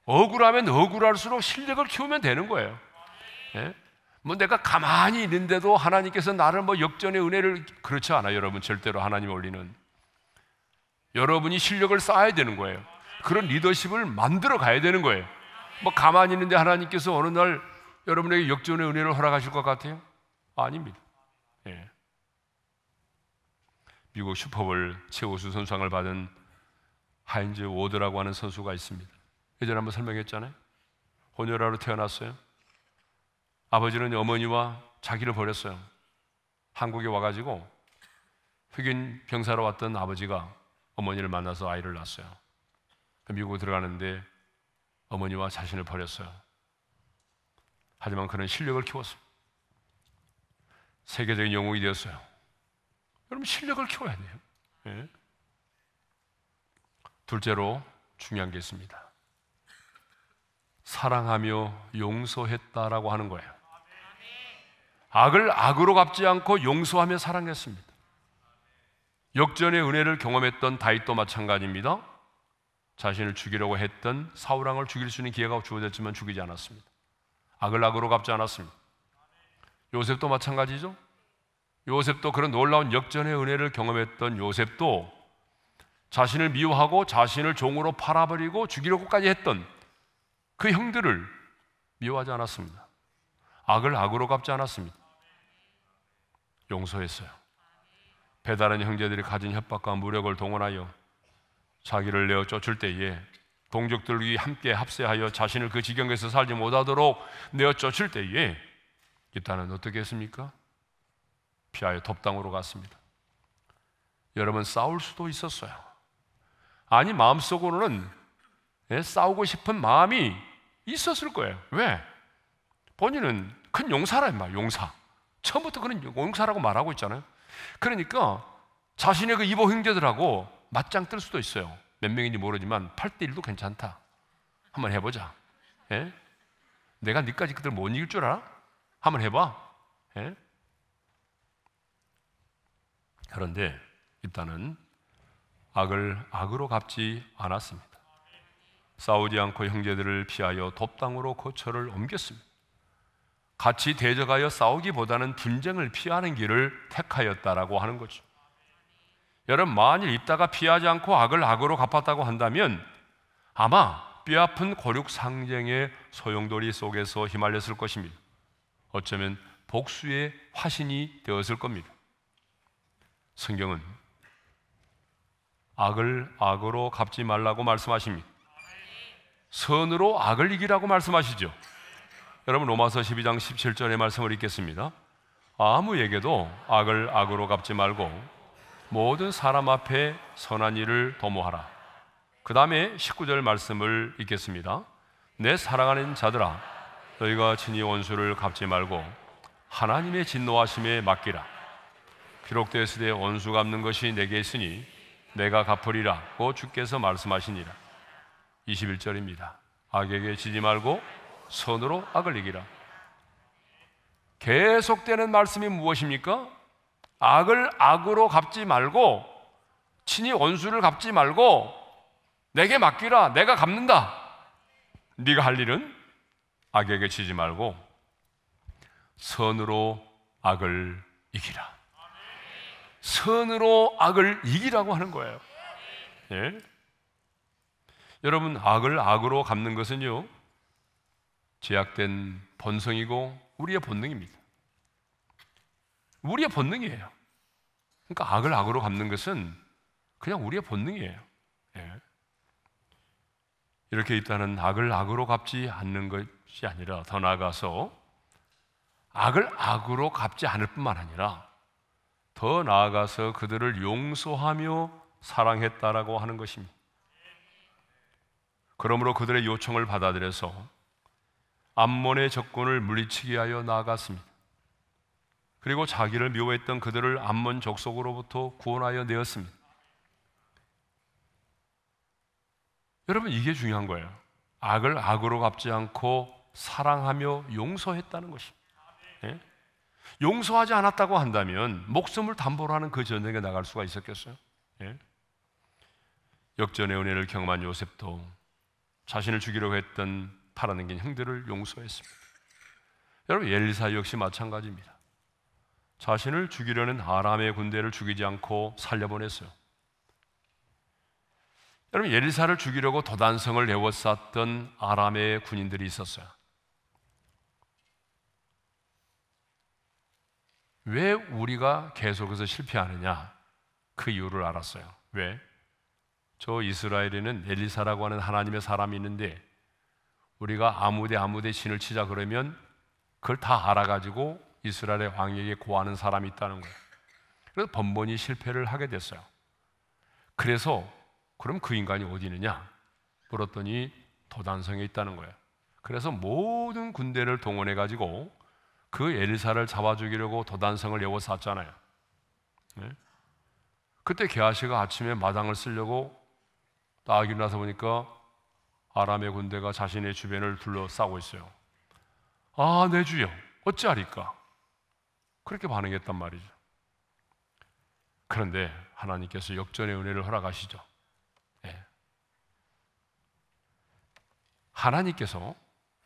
억울하면 억울할수록 실력을 키우면 되는 거예요. 네? 뭐 내가 가만히 있는데도 하나님께서 나를 뭐 역전의 은혜를, 그렇지 않아요. 여러분 절대로 하나님 원리는 여러분이 실력을 쌓아야 되는 거예요. 그런 리더십을 만들어 가야 되는 거예요. 뭐 가만히 있는데 하나님께서 어느 날 여러분에게 역전의 은혜를 허락하실 것 같아요? 아닙니다. 예. 미국 슈퍼볼 최우수 선수상을 받은 하인즈 워드라고 하는 선수가 있습니다. 예전에 한번 설명했잖아요. 혼혈아로 태어났어요. 아버지는 어머니와 자기를 버렸어요. 한국에 와가지고 흑인 병사로 왔던 아버지가 어머니를 만나서 아이를 낳았어요. 미국에 들어가는데 어머니와 자신을 버렸어요. 하지만 그는 실력을 키웠습니다. 세계적인 영웅이 되었어요. 여러분 실력을 키워야 돼요. 네. 둘째로 중요한 게 있습니다. 사랑하며 용서했다라고 하는 거예요. 악을 악으로 갚지 않고 용서하며 사랑했습니다. 역전의 은혜를 경험했던 다윗도 마찬가지입니다. 자신을 죽이려고 했던 사울왕을 죽일 수 있는 기회가 주어졌지만 죽이지 않았습니다. 악을 악으로 갚지 않았습니다. 요셉도 마찬가지죠. 요셉도 그런 놀라운 역전의 은혜를 경험했던 요셉도 자신을 미워하고 자신을 종으로 팔아버리고 죽이려고까지 했던 그 형들을 미워하지 않았습니다. 악을 악으로 갚지 않았습니다. 용서했어요. 배다른 형제들이 가진 협박과 무력을 동원하여 자기를 내어 쫓을 때에 동족들이 함께 합세하여 자신을 그 지경에서 살지 못하도록 내어 쫓을 때에 이따는 어떻게 했습니까? 피하여 돛당으로 갔습니다. 여러분 싸울 수도 있었어요. 아니 마음속으로는 싸우고 싶은 마음이 있었을 거예요. 왜? 본인은 큰 용사라 임마. 용사. 처음부터 그런 용사라고 말하고 있잖아요. 그러니까 자신의 그 이보 형제들하고 맞짱 뜰 수도 있어요. 몇 명인지 모르지만 8대1도 괜찮다. 한번 해보자. 예? 내가 니까지 그들 못 이길 줄 알아? 한번 해봐. 예? 그런데 일단은 악을 악으로 갚지 않았습니다. 싸우지 않고 형제들을 피하여 돕당으로 거처를 옮겼습니다. 같이 대적하여 싸우기보다는 분쟁을 피하는 길을 택하였다라고 하는 거죠. 여러분, 만일 있다가 피하지 않고 악을 악으로 갚았다고 한다면 아마 뼈아픈 고륙 상쟁의 소용돌이 속에서 휘말렸을 것입니다. 어쩌면 복수의 화신이 되었을 겁니다. 성경은 악을 악으로 갚지 말라고 말씀하십니다. 선으로 악을 이기라고 말씀하시죠. 여러분, 로마서 12장 17절의 말씀을 읽겠습니다. 아무에게도 악을 악으로 갚지 말고 모든 사람 앞에 선한 일을 도모하라. 그 다음에 19절 말씀을 읽겠습니다. 내 사랑하는 자들아, 너희가 친히 원수를 갚지 말고 하나님의 진노하심에 맡기라. 기록되었으되 원수 갚는 것이 내게 있으니 내가 갚으리라고 주께서 말씀하시니라. 21절입니다. 악에게 지지 말고 선으로 악을 이기라. 계속되는 말씀이 무엇입니까? 악을 악으로 갚지 말고, 친히 원수를 갚지 말고 내게 맡기라. 내가 갚는다. 네가 할 일은 악에게 지지 말고 선으로 악을 이기라. 선으로 악을 이기라고 하는 거예요. 예? 여러분, 악을 악으로 갚는 것은요, 제약된 본성이고 우리의 본능입니다. 우리의 본능이에요. 그러니까 악을 악으로 갚는 것은 그냥 우리의 본능이에요. 예. 이렇게 있다는 악을 악으로 갚지 않는 것이 아니라 더 나아가서 악을 악으로 갚지 않을 뿐만 아니라 더 나아가서 그들을 용서하며 사랑했다라고 하는 것입니다. 그러므로 그들의 요청을 받아들여서 암몬의 적군을 물리치게 하여 나아갔습니다. 그리고 자기를 미워했던 그들을 암몬 족속으로부터 구원하여 내었습니다. 여러분, 이게 중요한 거예요. 악을 악으로 갚지 않고 사랑하며 용서했다는 것입니다. 예? 용서하지 않았다고 한다면 목숨을 담보로 하는 그 전쟁에 나갈 수가 있었겠어요? 예? 역전의 은혜를 경험한 요셉도 자신을 죽이려고 했던 팔아넘긴 형들을 용서했습니다. 여러분, 엘리사 역시 마찬가지입니다. 자신을 죽이려는 아람의 군대를 죽이지 않고 살려보냈어요. 여러분, 엘리사를 죽이려고 도단성을 에워쌌던 아람의 군인들이 있었어요. 왜 우리가 계속해서 실패하느냐? 그 이유를 알았어요. 왜? 저 이스라엘에는 엘리사라고 하는 하나님의 사람이 있는데 우리가 아무데 신을 치자 그러면 그걸 다 알아가지고 이스라엘의 왕에게 고하는 사람이 있다는 거예요. 그래서 번번이 실패를 하게 됐어요. 그래서 그럼 그 인간이 어디 있느냐? 물었더니 도단성에 있다는 거예요. 그래서 모든 군대를 동원해가지고 그 엘리사를 잡아 죽이려고 도단성을 에워쌌잖아요. 네? 그때 게하시가 아침에 마당을 쓰려고 딱 일어나서 보니까 아람의 군대가 자신의 주변을 둘러싸고 있어요. 아, 내 주여, 어찌하리까? 그렇게 반응했단 말이죠. 그런데 하나님께서 역전의 은혜를 허락하시죠. 네. 하나님께서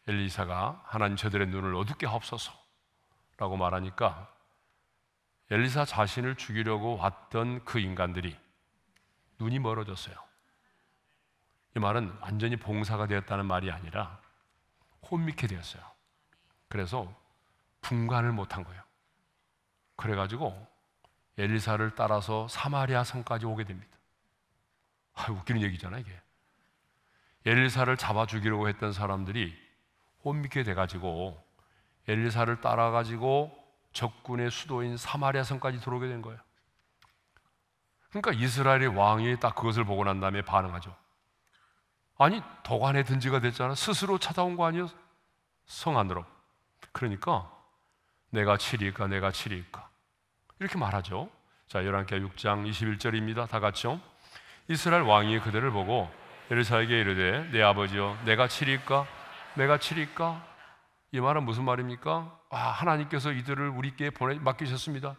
엘리사가 하나님 저들의 눈을 어둡게 하옵소서 라고 말하니까 엘리사 자신을 죽이려고 왔던 그 인간들이 눈이 멀어졌어요. 이 말은 완전히 봉사가 되었다는 말이 아니라 혼미케 되었어요. 그래서 분간을 못한 거예요. 그래가지고 엘리사를 따라서 사마리아 성까지 오게 됩니다. 웃기는 얘기잖아 이게. 엘리사를 잡아 죽이려고 했던 사람들이 혼미케 돼가지고 엘리사를 따라가지고 적군의 수도인 사마리아 성까지 들어오게 된 거예요. 그러니까 이스라엘의 왕이 딱 그것을 보고 난 다음에 반응하죠. 아니, 도관에 든지가 됐잖아. 스스로 찾아온 거 아니에요? 성 안으로. 그러니까 내가 치리까 내가 치리까 이렇게 말하죠. 자, 열왕기하 6장 21절입니다. 다 같이요. 이스라엘 왕이 그들을 보고 엘리사에게 이르되 내 아버지여 내가 치리까 내가 치리까. 이 말은 무슨 말입니까? 하나님께서 이들을 우리께 맡기셨습니다.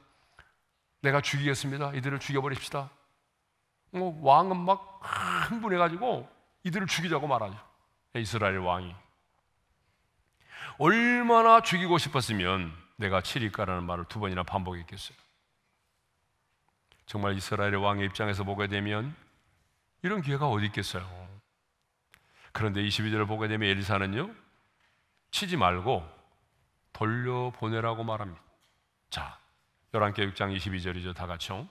내가 죽이겠습니다. 이들을 죽여버립시다. 왕은 막 흥분해가지고 이들을 죽이자고 말하죠. 이스라엘 왕이. 얼마나 죽이고 싶었으면 내가 치리까라는 말을 2번이나 반복했겠어요. 정말 이스라엘 왕의 입장에서 보게 되면 이런 기회가 어디 있겠어요. 그런데 22절을 보게 되면 엘리사는요, 치지 말고 돌려보내라고 말합니다. 자, 열왕기 6장 22절이죠. 다 같이요.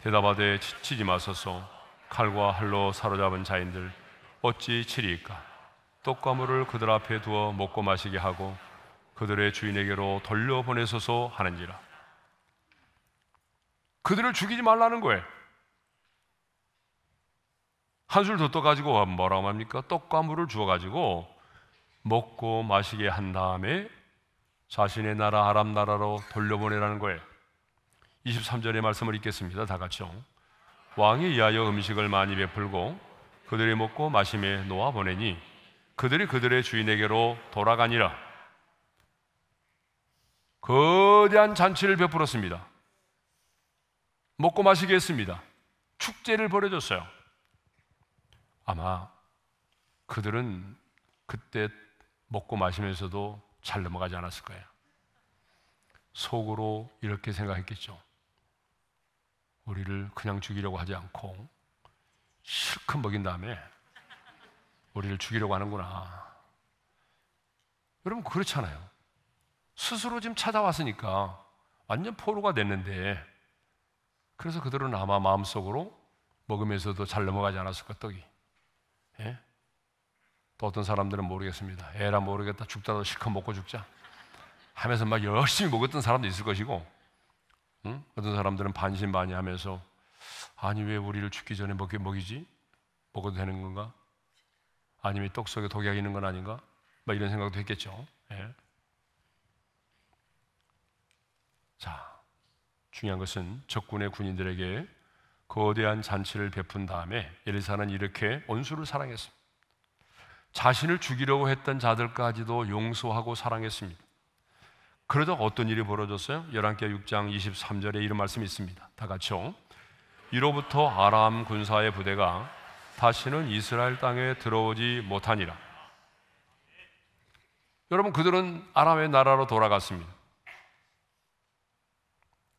대답하되 치지 마소서. 칼과 활로 사로잡은 자인들 어찌 치리이까? 떡과물을 그들 앞에 두어 먹고 마시게 하고 그들의 주인에게로 돌려보내소서 하는지라. 그들을 죽이지 말라는 거예요. 한술 더 떠가지고 뭐라고 합니까? 떡과 물을 주어가지고 먹고 마시게 한 다음에 자신의 나라 아람 나라로 돌려보내라는 거예요. 23절의 말씀을 읽겠습니다. 다 같이요. 왕이 이하여 음식을 많이 베풀고 그들이 먹고 마심에 놓아 보내니 그들이 그들의 주인에게로 돌아가니라. 거대한 잔치를 베풀었습니다. 먹고 마시게 했습니다. 축제를 벌여줬어요. 아마 그들은 그때 먹고 마시면서도 잘 넘어가지 않았을 거예요. 속으로 이렇게 생각했겠죠. 우리를 그냥 죽이려고 하지 않고 실컷 먹인 다음에 우리를 죽이려고 하는구나. 여러분 그렇잖아요. 스스로 지금 찾아왔으니까 완전 포로가 됐는데, 그래서 그들은 아마 마음속으로 먹으면서도 잘 넘어가지 않았을까, 떡이. 예? 또 어떤 사람들은 모르겠습니다. 에라 모르겠다, 죽더라도 실컷 먹고 죽자 하면서 막 열심히 먹었던 사람도 있을 것이고, 응? 어떤 사람들은 반신반의하면서 아니 왜 우리를 죽기 전에 먹이지? 먹어도 되는 건가? 아니면 떡 속에 독약이 있는 건 아닌가? 막 이런 생각도 했겠죠. 예. 자, 중요한 것은 적군의 군인들에게 거대한 잔치를 베푼 다음에 엘리사는 이렇게 원수를 사랑했습니다. 자신을 죽이려고 했던 자들까지도 용서하고 사랑했습니다. 그러다 어떤 일이 벌어졌어요? 열왕기 6장 23절에 이런 말씀이 있습니다. 다 같이요. 이로부터 아람 군사의 부대가 다시는 이스라엘 땅에 들어오지 못하니라. 여러분, 그들은 아람의 나라로 돌아갔습니다.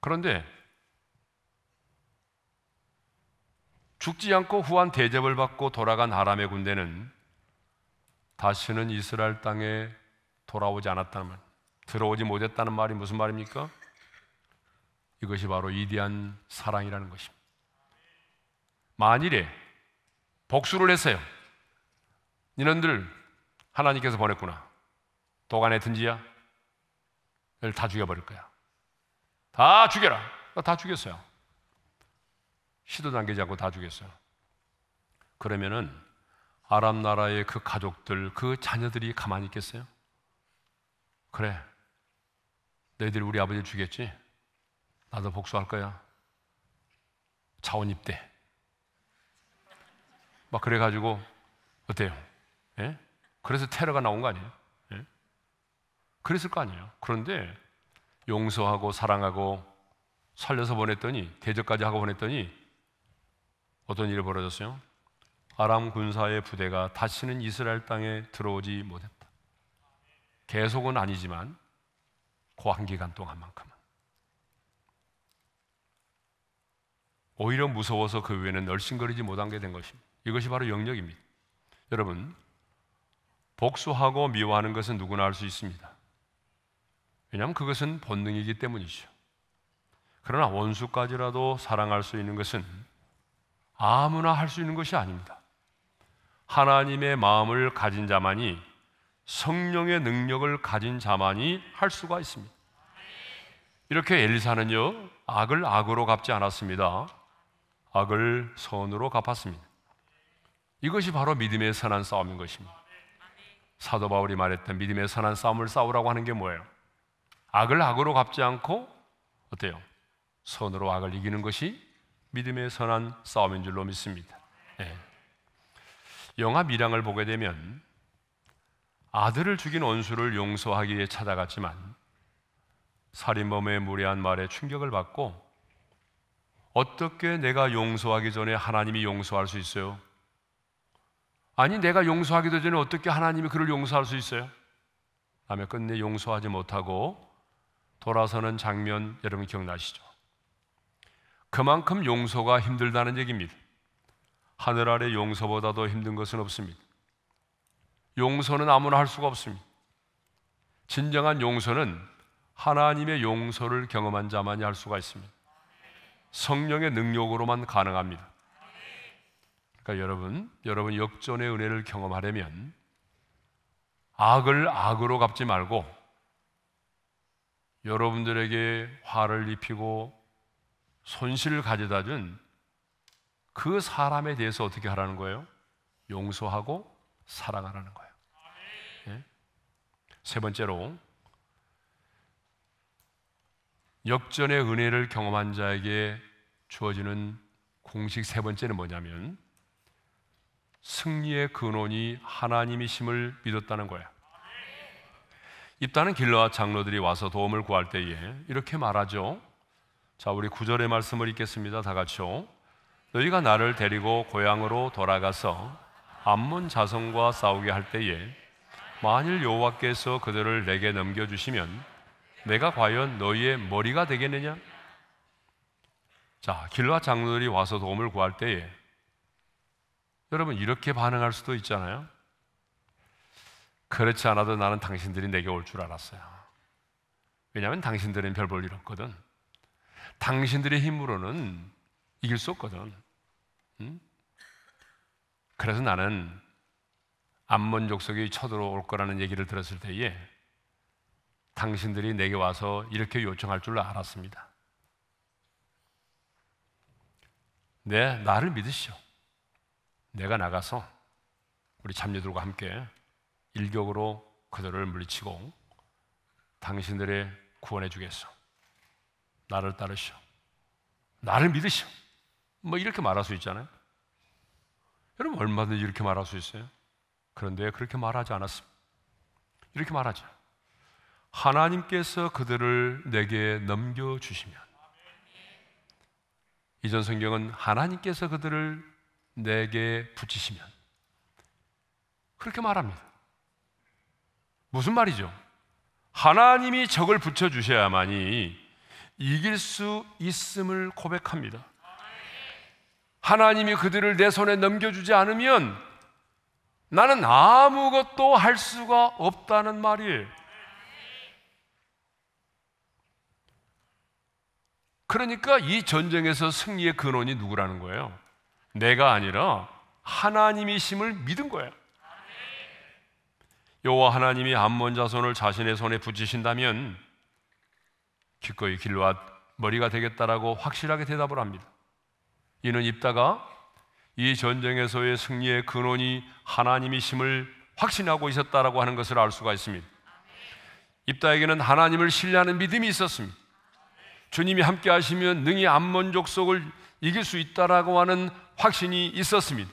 그런데 죽지 않고 후한 대접을 받고 돌아간 아람의 군대는 다시는 이스라엘 땅에 돌아오지 않았다는 말, 들어오지 못했다는 말이 무슨 말입니까? 이것이 바로 위대한 사랑이라는 것입니다. 만일에 복수를 했어요. 너희들 하나님께서 보냈구나. 도간에 든지야. 너희를 다 죽여버릴 거야. 다 죽여라. 다 죽였어요. 시도 당기지 않고 다 죽였어요. 그러면은 아람 나라의 그 가족들, 그 자녀들이 가만히 있겠어요? 그래, 너희들이 우리 아버지를 죽였지? 나도 복수할 거야. 자원 입대. 막 그래가지고 어때요? 예? 그래서 테러가 나온 거 아니에요? 예? 그랬을 거 아니에요? 그런데 용서하고 사랑하고 살려서 보냈더니, 대접까지 하고 보냈더니 어떤 일이 벌어졌어요? 아람 군사의 부대가 다시는 이스라엘 땅에 들어오지 못했다. 계속은 아니지만 고한 기간 동안만큼은. 오히려 무서워서 그 위에는 널씬거리지 못한 게 된 것입니다. 이것이 바로 영역입니다. 여러분, 복수하고 미워하는 것은 누구나 할 수 있습니다. 왜냐하면 그것은 본능이기 때문이죠. 그러나 원수까지라도 사랑할 수 있는 것은 아무나 할 수 있는 것이 아닙니다. 하나님의 마음을 가진 자만이, 성령의 능력을 가진 자만이 할 수가 있습니다. 이렇게 엘리사는요, 악을 악으로 갚지 않았습니다. 악을 선으로 갚았습니다. 이것이 바로 믿음의 선한 싸움인 것입니다. 사도 바울이 말했던 믿음의 선한 싸움을 싸우라고 하는 게 뭐예요? 악을 악으로 갚지 않고 어때요? 선으로 악을 이기는 것이 믿음의 선한 싸움인 줄로 믿습니다. 네. 영화 밀양을 보게 되면 아들을 죽인 원수를 용서하기 위해 찾아갔지만 살인범의 무례한 말에 충격을 받고 어떻게 내가 용서하기 전에 하나님이 용서할 수 있어요? 아니, 내가 용서하기도 전에 어떻게 하나님이 그를 용서할 수 있어요? 다음에 끝내 용서하지 못하고 돌아서는 장면 여러분 기억나시죠? 그만큼 용서가 힘들다는 얘기입니다. 하늘 아래 용서보다도 힘든 것은 없습니다. 용서는 아무나 할 수가 없습니다. 진정한 용서는 하나님의 용서를 경험한 자만이 할 수가 있습니다. 성령의 능력으로만 가능합니다. 그러니까 여러분 역전의 은혜를 경험하려면 악을 악으로 갚지 말고 여러분들에게 화를 입히고 손실을 가져다 준 그 사람에 대해서 어떻게 하라는 거예요? 용서하고 사랑하라는 거예요. 네? 세 번째로 역전의 은혜를 경험한 자에게 주어지는 공식 세 번째는 뭐냐면 승리의 근원이 하나님이심을 믿었다는 거예요. 입다는 길르앗 장로들이 와서 도움을 구할 때에 이렇게 말하죠. 자, 우리 9절의 말씀을 읽겠습니다. 다 같이요. 너희가 나를 데리고 고향으로 돌아가서 암몬 자손과 싸우게 할 때에 만일 여호와께서 그들을 내게 넘겨주시면 내가 과연 너희의 머리가 되겠느냐? 자, 길르앗 장로들이 와서 도움을 구할 때에 여러분 이렇게 반응할 수도 있잖아요. 그렇지 않아도 나는 당신들이 내게 올 줄 알았어요. 왜냐하면 당신들은 별 볼 일 없거든. 당신들의 힘으로는 이길 수 없거든. 그래서 나는 암몬 족속이 쳐들어올 거라는 얘기를 들었을 때에 당신들이 내게 와서 이렇게 요청할 줄 알았습니다. 나를 믿으시오. 내가 나가서 우리 참녀들과 함께 일격으로 그들을 물리치고 당신들의 구원해 주겠소. 나를 따르시오. 나를 믿으시오. 뭐 이렇게 말할 수 있잖아요. 여러분 얼마든지 이렇게 말할 수 있어요. 그런데 그렇게 말하지 않았습니다. 이렇게 말하죠. 하나님께서 그들을 내게 넘겨주시면, 이전 성경은 하나님께서 그들을 내게 붙이시면, 그렇게 말합니다. 무슨 말이죠? 하나님이 적을 붙여주셔야만이 이길 수 있음을 고백합니다. 하나님이 그들을 내 손에 넘겨주지 않으면 나는 아무것도 할 수가 없다는 말이에요. 그러니까 이 전쟁에서 승리의 근원이 누구라는 거예요? 내가 아니라 하나님이심을 믿은 거예요. 여호와 하나님이 암몬 자손을 자신의 손에 붙이신다면 기꺼이 길르앗 머리가 되겠다라고 확실하게 대답을 합니다. 이는 입다가 이 전쟁에서의 승리의 근원이 하나님이심을 확신하고 있었다라고 하는 것을 알 수가 있습니다. 입다에게는 하나님을 신뢰하는 믿음이 있었습니다. 주님이 함께 하시면 능히 암몬 족속을 이길 수 있다라고 하는 확신이 있었습니다.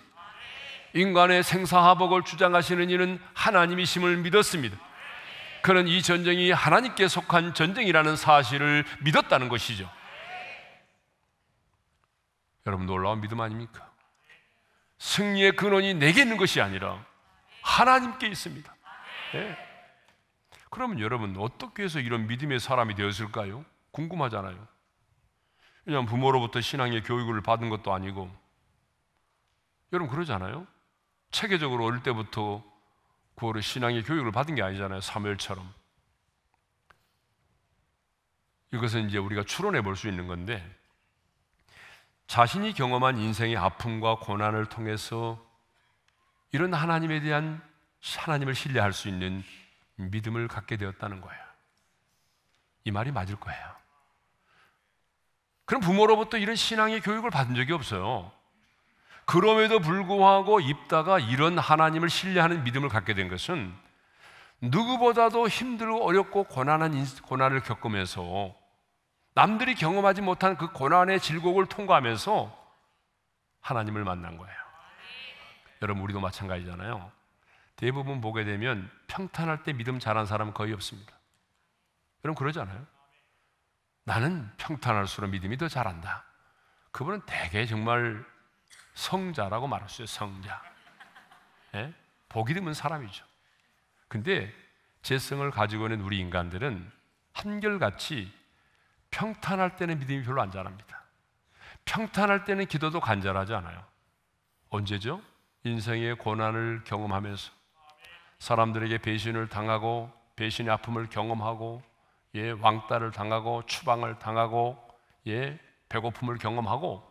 인간의 생사화복을 주장하시는 이는 하나님이심을 믿었습니다. 그는 이 전쟁이 하나님께 속한 전쟁이라는 사실을 믿었다는 것이죠. 여러분 놀라운 믿음 아닙니까? 승리의 근원이 내게 있는 것이 아니라 하나님께 있습니다. 네. 그러면 여러분 어떻게 해서 이런 믿음의 사람이 되었을까요? 궁금하잖아요. 왜냐하면 부모로부터 신앙의 교육을 받은 것도 아니고, 여러분 그러잖아요. 체계적으로 어릴 때부터 그거를 신앙의 교육을 받은 게 아니잖아요. 사무엘처럼. 이것은 이제 우리가 추론해 볼 수 있는 건데, 자신이 경험한 인생의 아픔과 고난을 통해서 이런 하나님에 대한 하나님을 신뢰할 수 있는 믿음을 갖게 되었다는 거예요. 이 말이 맞을 거예요. 그럼 부모로부터 이런 신앙의 교육을 받은 적이 없어요. 그럼에도 불구하고 입다가 이런 하나님을 신뢰하는 믿음을 갖게 된 것은 누구보다도 힘들고 어렵고 고난을 겪으면서 남들이 경험하지 못한 그 고난의 질곡을 통과하면서 하나님을 만난 거예요. 여러분 우리도 마찬가지잖아요. 대부분 보게 되면 평탄할 때 믿음 잘한 사람은 거의 없습니다. 여러분 그러잖아요. 나는 평탄할수록 믿음이 더 잘한다. 그분은 대개 정말 성자라고 말할 수 있어요. 성자. 예? 복이 드문 사람이죠. 근데 재성을 가지고 있는 우리 인간들은 한결같이 평탄할 때는 믿음이 별로 안 자랍니다. 평탄할 때는 기도도 간절하지 않아요. 언제죠? 인생의 고난을 경험하면서 사람들에게 배신을 당하고 배신의 아픔을 경험하고 왕따를 당하고 추방을 당하고 배고픔을 경험하고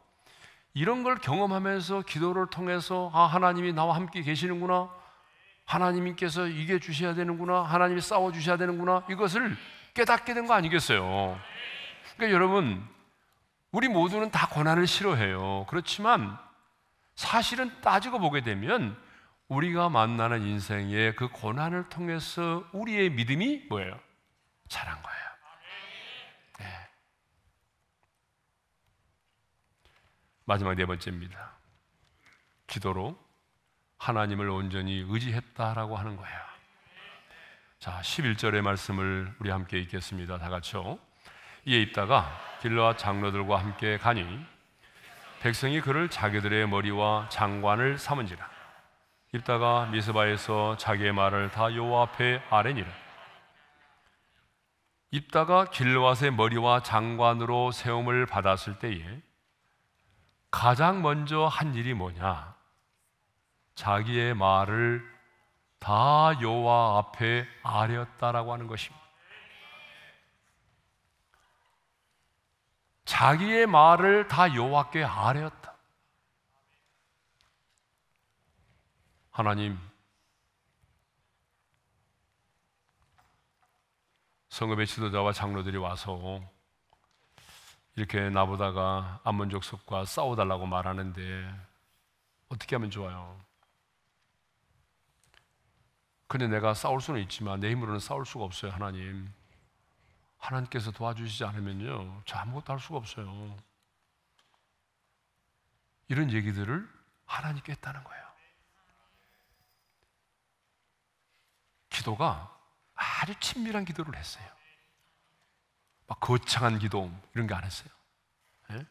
이런 걸 경험하면서 기도를 통해서 하나님이 나와 함께 계시는구나, 하나님께서 이겨 주셔야 되는구나, 하나님이 싸워 주셔야 되는구나, 이것을 깨닫게 된 거 아니겠어요? 그러니까 여러분, 우리 모두는 다 고난을 싫어해요. 그렇지만 사실은 따지고 보게 되면 우리가 만나는 인생의 그 고난을 통해서 우리의 믿음이 뭐예요? 자란 거예요. 네. 마지막 네 번째입니다. 기도로 하나님을 온전히 의지했다라고 하는 거예요. 자, 11절의 말씀을 우리 함께 읽겠습니다. 다 같이요. 이에 있다가 길르앗 장로들과 함께 가니 백성이 그를 자기들의 머리와 장관을 삼은지라. 입다가 미스바에서 자기의 말을 다 여호와 앞에 아뢰니라. 입다가 길르앗의 머리와 장관으로 세움을 받았을 때에 가장 먼저 한 일이 뭐냐? 자기의 말을 다 여호와 앞에 아뢰었다라고 하는 것입니다. 자기의 말을 다 여호와께 아뢰었다. 하나님, 성읍의 지도자와 장로들이 와서 이렇게 나보다가 암몬 족속과 싸워달라고 말하는데 어떻게 하면 좋아요? 근데 내가 싸울 수는 있지만 내 힘으로는 싸울 수가 없어요. 하나님, 하나님께서 도와주시지 않으면요 저 아무것도 할 수가 없어요. 이런 얘기들을 하나님께 했다는 거예요. 기도가 아주 친밀한 기도를 했어요. 막 거창한 기도 이런 거 안 했어요. 예?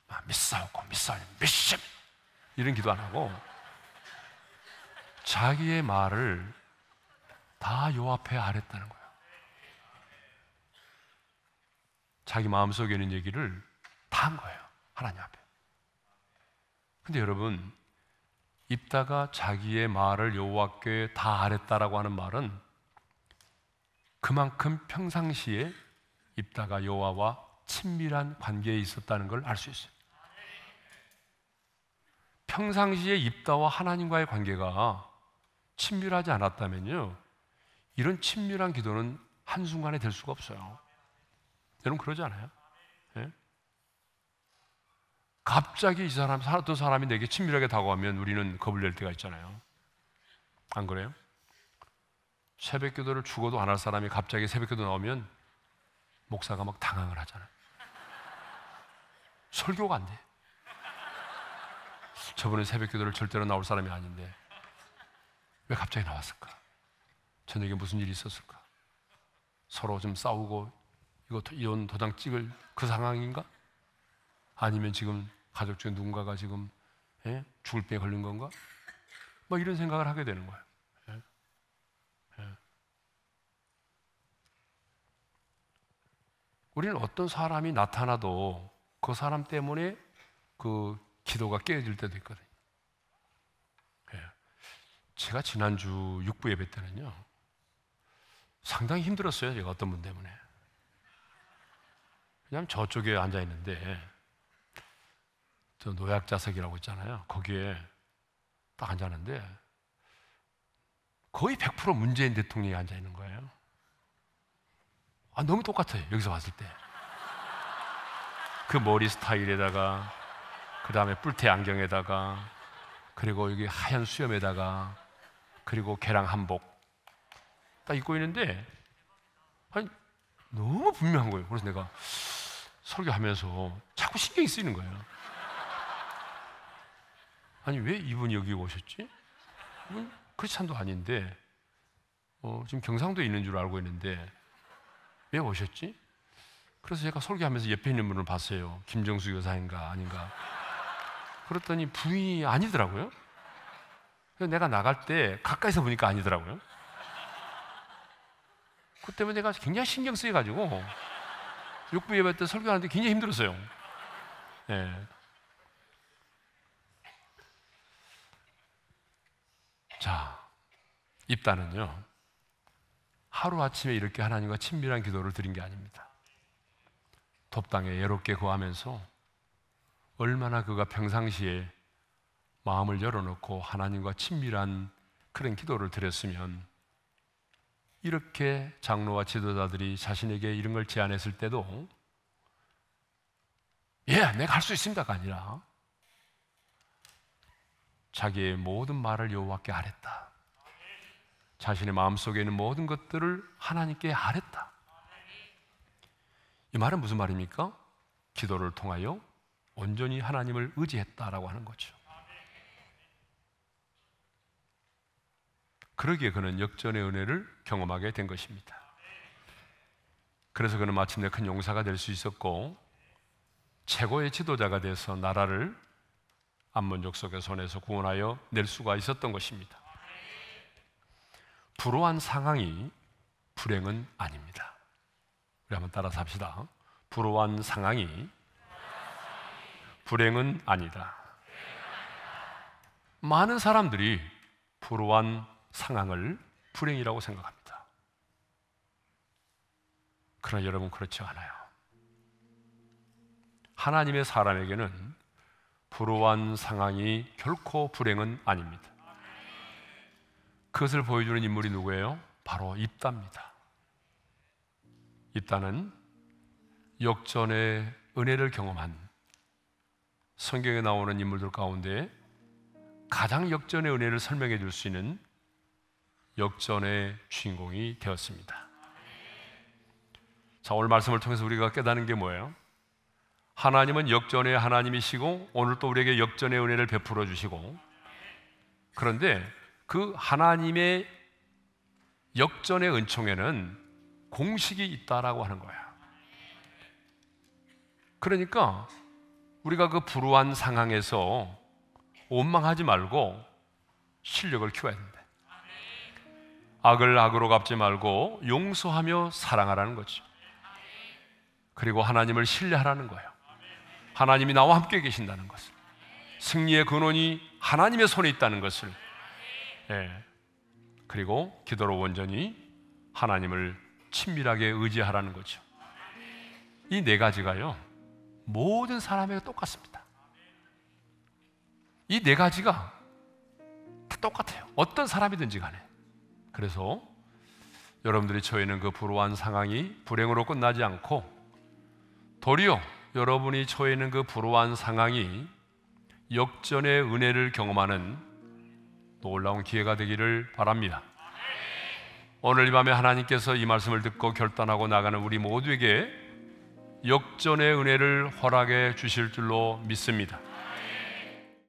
막 믿사오고 믿심 이런 기도 안 하고 자기의 말을 다 여호와 앞에 아뢰었다는 거예요. 자기 마음속에 있는 얘기를 다 한 거예요. 하나님 앞에. 근데 여러분, 입다가 자기의 말을 여호와께 다 아뢰었다라고 하는 말은 그만큼 평상시에 입다가 여호와와 친밀한 관계에 있었다는 걸 알 수 있어요. 평상시에 입다와 하나님과의 관계가 친밀하지 않았다면요 이런 친밀한 기도는 한순간에 될 수가 없어요. 여러분 그러지 않아요? 네? 갑자기 이 사람, 어떤 사람이 내게 친밀하게 다가오면 우리는 겁을 낼 때가 있잖아요. 안 그래요? 새벽 기도를 죽어도 안 할 사람이 갑자기 새벽 기도 나오면 목사가 막 당황을 하잖아요. 설교가 안 돼. 저분은 새벽 기도를 절대로 나올 사람이 아닌데 왜 갑자기 나왔을까? 저녁에 무슨 일이 있었을까? 서로 좀 싸우고 이혼 도장 찍을 그 상황인가? 아니면 지금 가족 중에 누군가가 지금 죽을 병에 걸린 건가? 뭐 이런 생각을 하게 되는 거예요. 우리는 어떤 사람이 나타나도 그 사람 때문에 그 기도가 깨어질 때도 있거든요. 제가 지난주 6부 예배 때는요 상당히 힘들었어요. 제가 어떤 분 때문에. 왜냐하면 저쪽에 앉아 있는데 저 노약자석이라고 있잖아요. 거기에 딱 앉았는데 거의 100% 문재인 대통령이 앉아 있는 거예요. 너무 똑같아요. 여기서 봤을 때. 그 머리 스타일에다가 그 다음에 뿔테 안경에다가 그리고 여기 하얀 수염에다가 그리고 개랑 한복 딱 입고 있는데 너무 분명한 거예요. 그래서 내가 설교하면서 자꾸 신경이 쓰이는 거예요. 아니 왜 이분이 여기 오셨지? 이분 크리스찬도 아닌데 지금 경상도에 있는 줄 알고 있는데 왜 오셨지? 그래서 제가 설교하면서 옆에 있는 분을 봤어요. 김정수 여사인가 아닌가. 그랬더니 부인이 아니더라고요. 그래서 내가 나갈 때 가까이서 보니까 아니더라고요. 그 때문에 내가 굉장히 신경 쓰여가지고 육부 예배 때 설교하는데 굉장히 힘들었어요. 네. 자, 입다는요, 하루아침에 이렇게 하나님과 친밀한 기도를 드린 게 아닙니다. 돕당에 예롭게 거하면서 얼마나 그가 평상시에 마음을 열어놓고 하나님과 친밀한 그런 기도를 드렸으면 이렇게 장로와 지도자들이 자신에게 이런 걸 제안했을 때도 예, 내가 할 수 있습니다가 아니라 자기의 모든 말을 여호와께 아뢰다. 자신의 마음속에 있는 모든 것들을 하나님께 아뢰다. 이 말은 무슨 말입니까? 기도를 통하여 온전히 하나님을 의지했다라고 하는 거죠. 그러기에 그는 역전의 은혜를 경험하게 된 것입니다. 그래서 그는 마침내 큰 용사가 될 수 있었고 최고의 지도자가 돼서 나라를 암몬 족속의 손에서 구원하여 낼 수가 있었던 것입니다. 불우한 상황이 불행은 아닙니다. 우리 한번 따라서 합시다. 불우한 상황이 불행은 아니다. 많은 사람들이 불우한 상황을 불행이라고 생각합니다. 그러나 여러분, 그렇지 않아요. 하나님의 사람에게는 불우한 상황이 결코 불행은 아닙니다. 그것을 보여주는 인물이 누구예요? 바로 입다입니다. 입다는 역전의 은혜를 경험한 성경에 나오는 인물들 가운데 가장 역전의 은혜를 설명해 줄 수 있는 역전의 주인공이 되었습니다. 자, 오늘 말씀을 통해서 우리가 깨닫는 게 뭐예요? 하나님은 역전의 하나님이시고 오늘 또 우리에게 역전의 은혜를 베풀어 주시고, 그런데 그 하나님의 역전의 은총에는 공식이 있다라고 하는 거예요. 그러니까 우리가 그 불우한 상황에서 원망하지 말고 실력을 키워야 된다. 악을 악으로 갚지 말고 용서하며 사랑하라는 거죠. 그리고 하나님을 신뢰하라는 거예요. 하나님이 나와 함께 계신다는 것을, 승리의 근원이 하나님의 손에 있다는 것을, 그리고 기도로 온전히 하나님을 친밀하게 의지하라는 거죠. 이 네 가지가요, 모든 사람에게 똑같습니다. 이 네 가지가 다 똑같아요. 어떤 사람이든지 간에. 그래서 여러분들이 처해 있는 그 불우한 상황이 불행으로 끝나지 않고 도리어 여러분이 처해 있는 그 불우한 상황이 역전의 은혜를 경험하는 놀라운 기회가 되기를 바랍니다. 오늘 이 밤에 하나님께서 이 말씀을 듣고 결단하고 나가는 우리 모두에게 역전의 은혜를 허락해 주실 줄로 믿습니다.